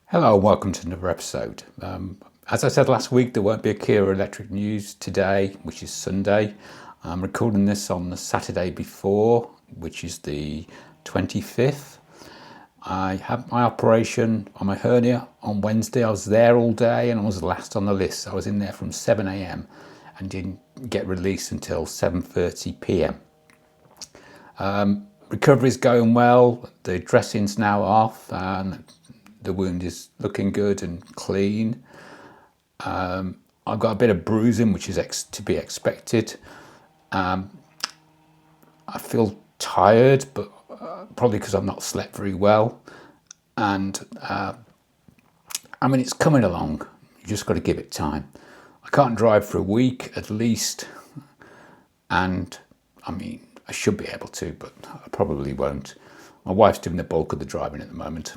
Hello and welcome to another episode. As I said last week, there won't be a Kia Electric news today, which is Sunday. I'm recording this on the Saturday before, which is the 25th. I had my operation on my hernia on Wednesday. I was there all day and I was last on the list. I was in there from 7 a.m. and didn't get released until 7:30 p.m. Recovery's going well. The dressing's now off and the wound is looking good and clean. I've got a bit of bruising, which is to be expected. I feel tired, but probably because I've not slept very well. And it's coming along. You just got to give it time. I can't drive for a week at least. And I should be able to, but I probably won't. My wife's doing the bulk of the driving at the moment.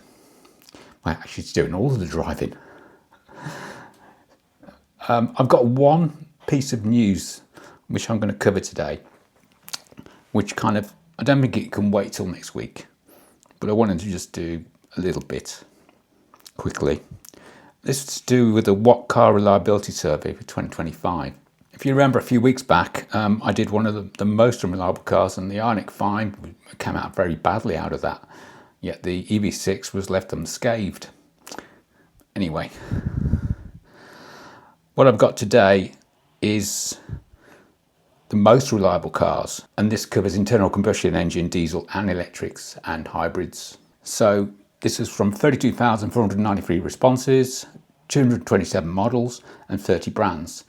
Well, she's doing all of the driving. I've got one piece of news which I'm going to cover today, which I don't think it can wait till next week, but I wanted to just do a little bit quickly. This is to do with the What Car Reliability Survey for 2025. If you remember a few weeks back, I did one of the most unreliable cars, and the Ioniq 5 came out very badly out of that. Yet the EV6 was left unscathed. Anyway, what I've got today is the most reliable cars, and this covers internal combustion engine, diesel and electrics and hybrids. So this is from 32,493 responses, 227 models and 30 brands.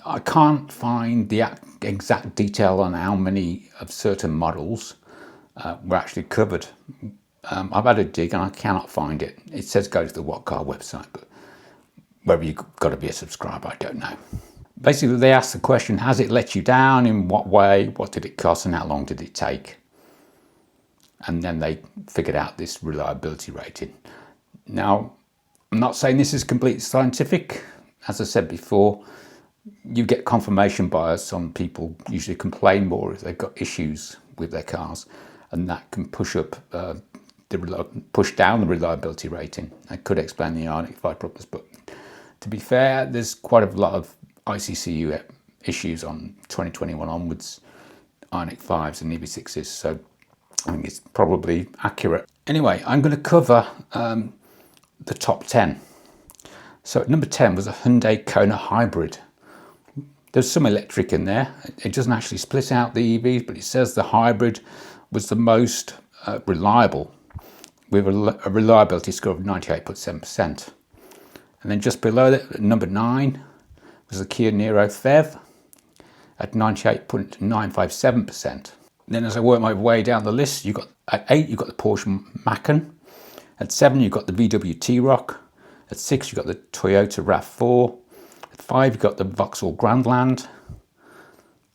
I can't find the exact detail on how many of certain models were actually covered. I've had a dig and I cannot find it. It says go to the What Car website, but whether you've got to be a subscriber, I don't know. Basically, they asked the question, has it let you down? In what way? What did it cost? And how long did it take? And then they figured out this reliability rating. Now, I'm not saying this is completely scientific. As I said before, you get confirmation bias. Some people usually complain more if they've got issues with their cars, and that can push down the reliability rating. That could explain the Ioniq 5 problems, but to be fair, there's quite a lot of ICCU issues on 2021 onwards, Ioniq 5s and EV6s, so I think it's probably accurate. Anyway, I'm going to cover the top 10. So at number 10 was a Hyundai Kona Hybrid. There's some electric in there. It doesn't actually split out the EVs, but it says the hybrid was the most reliable, with a reliability score of 98.7%. And then just below that, at number 9, was the Kia Niro PHEV at 98.957%. Then as I work my way down the list, at 8, you've got the Porsche Macan. At 7, you've got the VW T-Roc. At 6, you've got the Toyota RAV4. At 5, you've got the Vauxhall Grandland.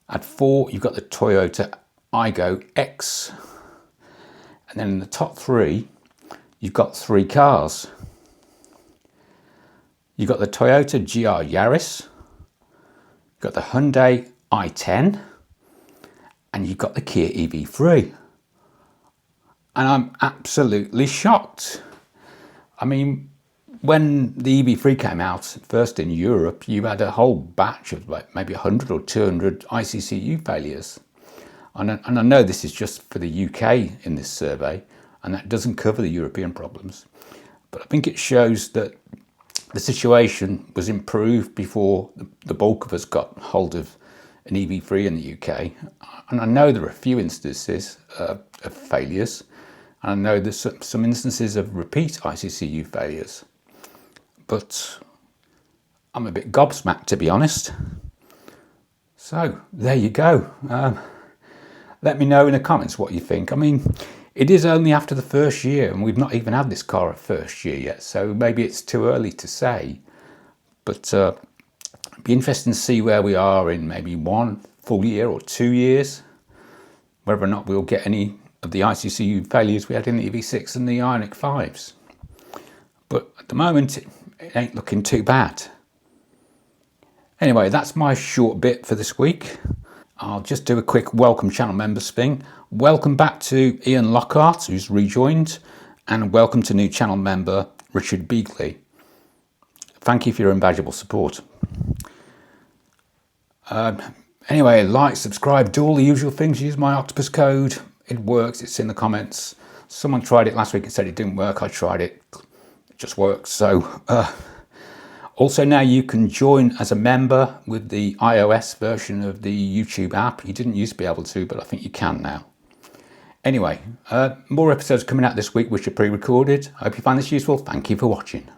At 4, you've got the Toyota Aygo X. And then in the top 3, you've got 3 cars. You've got the Toyota GR Yaris, you've got the Hyundai i10, and you've got the Kia EV3. And I'm absolutely shocked. When the EV3 came out first in Europe, you had a whole batch of maybe 100 or 200 ICCU failures. And I know this is just for the UK in this survey, and that doesn't cover the European problems. But I think it shows that the situation was improved before the bulk of us got hold of an EV3 in the UK. And I know there are a few instances of failures, and I know there's some instances of repeat ICCU failures. But I'm a bit gobsmacked, to be honest. So there you go. Let me know in the comments what you think. It is only after the first year, and we've not even had this car a first year yet, so maybe it's too early to say. But it'd be interesting to see where we are in maybe 1 full year or 2 years, whether or not we'll get any of the ICCU failures we had in the EV6 and the Ioniq 5s. But at the moment, it ain't looking too bad. Anyway, that's my short bit for this week. I'll just do a quick welcome channel members thing. Welcome back to Ian Lockhart, who's rejoined, and welcome to new channel member Richard Beagley. Thank you for your invaluable support. Anyway, like, subscribe, do all the usual things. Use my Octopus code. It works. It's in the comments. Someone tried it last week and said it didn't work. I tried it. It just works. So also now you can join as a member with the iOS version of the YouTube app. You didn't used to be able to, but I think you can now. Anyway, more episodes coming out this week which are pre-recorded. I hope you find this useful. Thank you for watching.